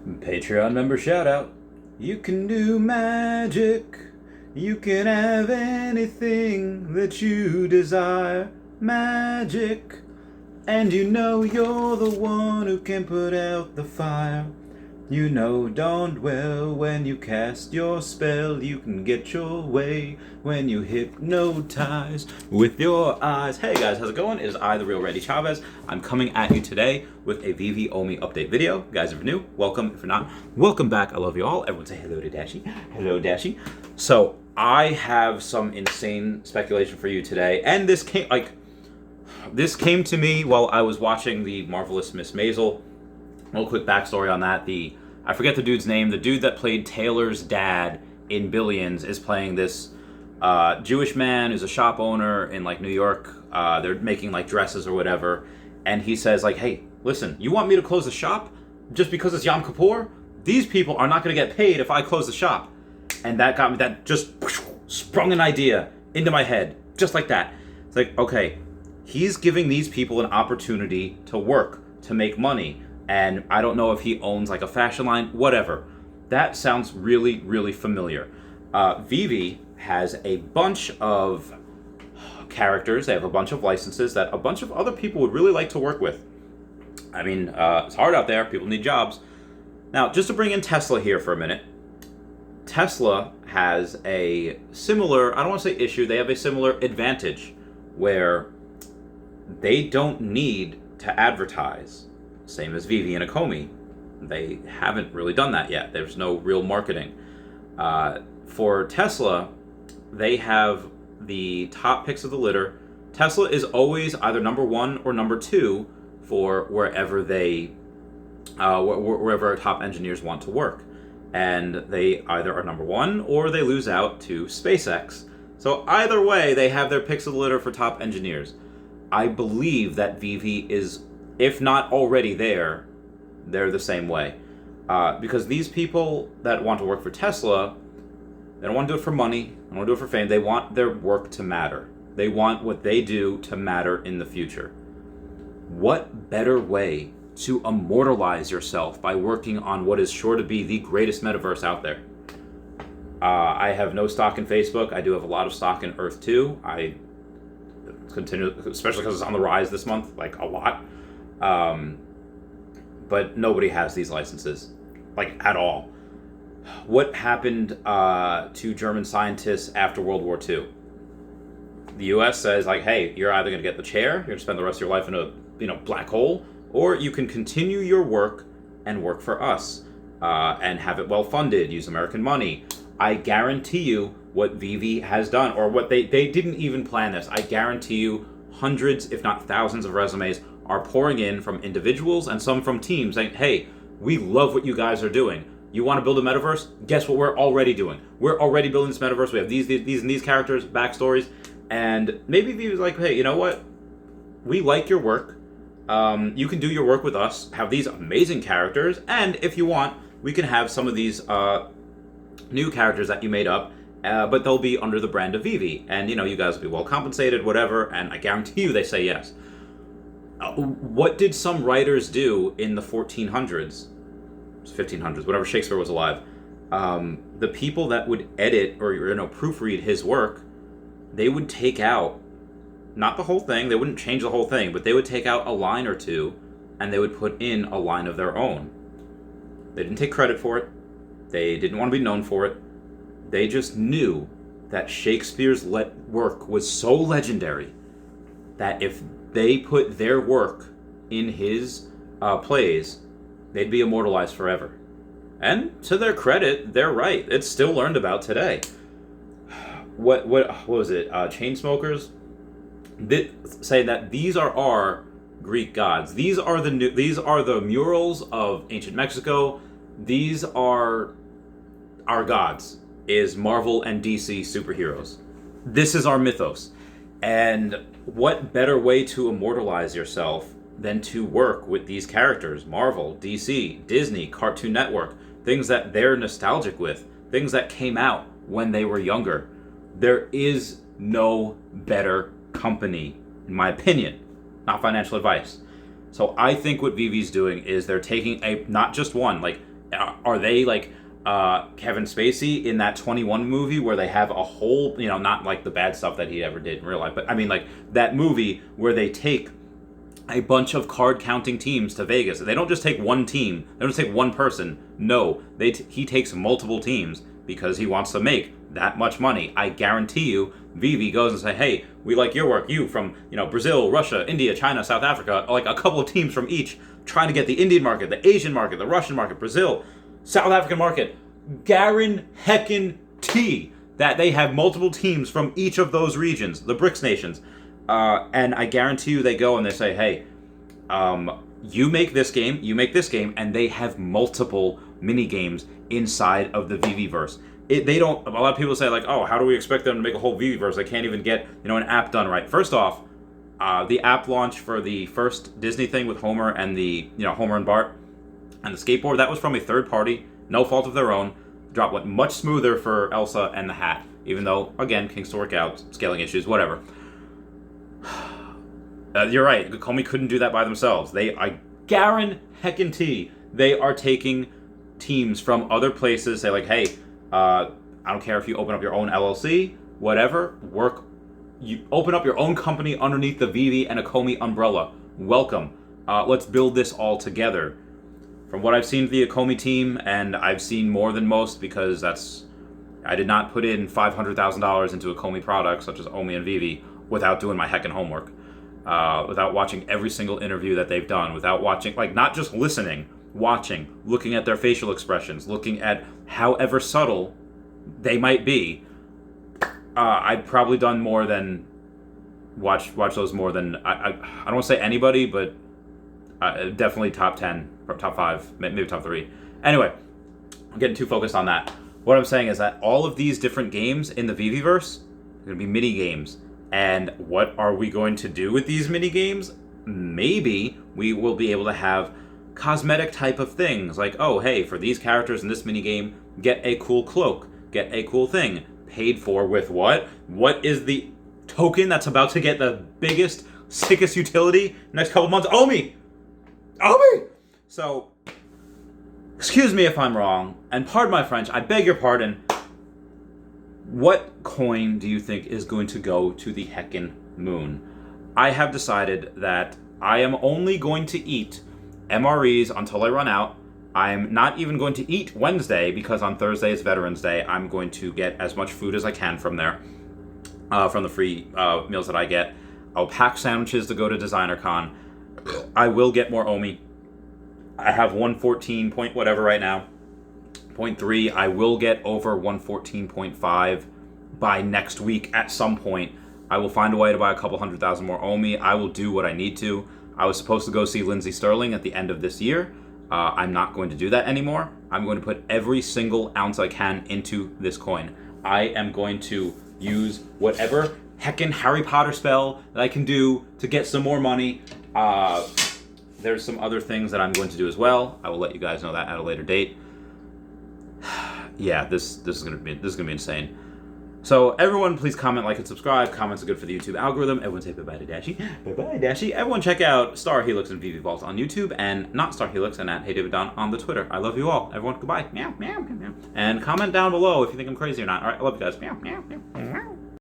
Patreon member shout out. You can do magic. You can have anything that you desire. Magic. And you know you're the one who can put out the fire. You know don't dwell when you cast your spell. You can get your way when you hypnotize with your eyes. Hey guys, how's it going? It is I, the real Randy Chavez. I'm coming at you today with a Veve OMI update video. Guys, if you're new, welcome. If you're not, welcome back. I love you all. Everyone say hello to Dashi. Hello, Dashi. So I have some insane speculation for you today, and this came to me while I was watching the Marvelous Miss Maisel. A little quick backstory on that. I forget the dude's name. The dude that played Taylor's dad in Billions is playing this Jewish man who's a shop owner in like New York. They're making like dresses or whatever. And he says like, hey, listen, you want me to close the shop just because it's Yom Kippur? These people are not going to get paid if I close the shop. And that just sprung an idea into my head. Just like that. It's like, okay, he's giving these people an opportunity to work, to make money. And I don't know if he owns like a fashion line, whatever. That sounds really, really familiar. Veve has a bunch of characters. They have a bunch of licenses that a bunch of other people would really like to work with. I mean, it's hard out there. People need jobs. Now, just to bring in Tesla here for a minute. Tesla has a similar, I don't want to say issue, they have a similar advantage where they don't need to advertise. Same as Veve and Ecomi. They haven't really done that yet. There's no real marketing. For Tesla, they have the top picks of the litter. Tesla is always either number one or number two for wherever our top engineers want to work. And they either are number one or they lose out to SpaceX. So either way, they have their picks of the litter for top engineers. I believe that Veve is, if not already there, they're the same way. Because these people that want to work for Tesla, they don't want to do it for money, they don't want to do it for fame, they want their work to matter. They want what they do to matter in the future. What better way to immortalize yourself by working on what is sure to be the greatest metaverse out there? I have no stock in Facebook. I do have a lot of stock in Earth 2. I continue, especially because it's on the rise this month, like a lot. But nobody has these licenses, like at all. What happened to German scientists after World War II? The U.S. says like, hey, you're either going to get the chair, you're going to spend the rest of your life in a black hole, or you can continue your work and work for us and have it well funded, use American money. I guarantee you what Veve has done, or what they didn't even plan this. I guarantee you hundreds, if not thousands of resumes are pouring in from individuals and some from teams saying, hey, we love what you guys are doing. You want to build a metaverse? Guess what we're already doing? We're already building this metaverse. We have these characters, backstories, and maybe Veve's like, hey, you know what? We like your work. You can do your work with us, have these amazing characters, and if you want, we can have some of these new characters that you made up, but they'll be under the brand of Veve, and you guys will be well compensated, whatever, and I guarantee you they say yes. What did some writers do in the 1400s, 1500s, whatever Shakespeare was alive? The people that would edit or proofread his work, they would take out, not the whole thing, they wouldn't change the whole thing, but they would take out a line or two and they would put in a line of their own. They didn't take credit for it. They didn't want to be known for it. They just knew that Shakespeare's work was so legendary that if they put their work in his plays, they'd be immortalized forever. And to their credit, they're right. It's still learned about today. What was it? Chainsmokers say that these are our Greek gods. These are the murals of ancient Mexico. These are our gods. Is Marvel and DC superheroes. This is our mythos. And what better way to immortalize yourself than to work with these characters? Marvel, DC, Disney, Cartoon Network, things that they're nostalgic with, things that came out when they were younger. There is no better company, in my opinion, not financial advice. So I think what Veve's doing is they're taking not just one. Like, are they like Kevin Spacey in that 21 movie where they have a whole, not like the bad stuff that he ever did in real life, but I mean like that movie where they take a bunch of card counting teams to Vegas. They don't just take one team. They don't just take one person. No, he takes multiple teams because he wants to make that much money. I guarantee you, Veve goes and say, hey, we like your work. You from, Brazil, Russia, India, China, South Africa, like a couple of teams from each, trying to get the Indian market, the Asian market, the Russian market, Brazil, South African market. Guarantee that they have multiple teams from each of those regions, the BRICS nations. And I guarantee you they go and they say, hey, you make this game, and they have multiple mini games inside of the Veveverse. A lot of people say like, oh, how do we expect them to make a whole Veveverse? They can't even get, an app done right. First off, the app launch for the first Disney thing with Homer and the, Homer and Bart and the skateboard, that was from a third party, no fault of their own. Drop went much smoother for Elsa and the hat, even though, again, things to work out, scaling issues, whatever. You're right. Ecomi couldn't do that by themselves. I guarantee they are taking teams from other places. Say like, hey, I don't care if you open up your own LLC, whatever. You open up your own company underneath the Veve and Ecomi umbrella. Welcome. Let's build this all together. From what I've seen of the Ecomi team, and I've seen more than most because I did not put in $500,000 into Ecomi products such as OMI and Veve without doing my heckin' homework. Without watching every single interview that they've done, without watching, like, not just listening, watching, looking at their facial expressions, looking at however subtle they might be. I've probably done more than watch those more than I don't want to say anybody, but definitely top 10, top 5, maybe top 3. Anyway, I'm getting too focused on that. What I'm saying is that all of these different games in the Veveverse are going to be mini games. And what are we going to do with these mini games? Maybe we will be able to have cosmetic type of things like, oh, hey, for these characters in this mini game, get a cool cloak, get a cool thing. Paid for with what? What is the token that's about to get the biggest, sickest utility next couple months? OMI! So, excuse me if I'm wrong, and pardon my French, I beg your pardon. What coin do you think is going to go to the heckin' moon? I have decided that I am only going to eat MREs until I run out. I'm not even going to eat Wednesday because on Thursday is Veterans Day. I'm going to get as much food as I can from there, from the free meals that I get. I'll pack sandwiches to go to DesignerCon. I will get more OMI. I have 114 point whatever right now. 0.3. I will get over 114.5 by next week at some point. I will find a way to buy a couple 100,000 more OMI. I will do what I need to. I was supposed to go see Lindsey Sterling at the end of this year. I'm not going to do that anymore. I'm going to put every single ounce I can into this coin. I am going to use whatever heckin' Harry Potter spell that I can do to get some more money. There's some other things that I'm going to do as well. I will let you guys know that at a later date. Yeah, this is gonna be insane. So everyone, please comment, like, and subscribe. Comments are good for the YouTube algorithm. Everyone say bye-bye to Dashy. Bye-bye, Dashy. Everyone check out Star Helix and Veve Vault on YouTube, and not Star Helix and at HeyDavidDon on the Twitter. I love you all. Everyone, goodbye. Meow, meow, meow, meow. And comment down below if you think I'm crazy or not. All right, I love you guys. Meow, meow, meow.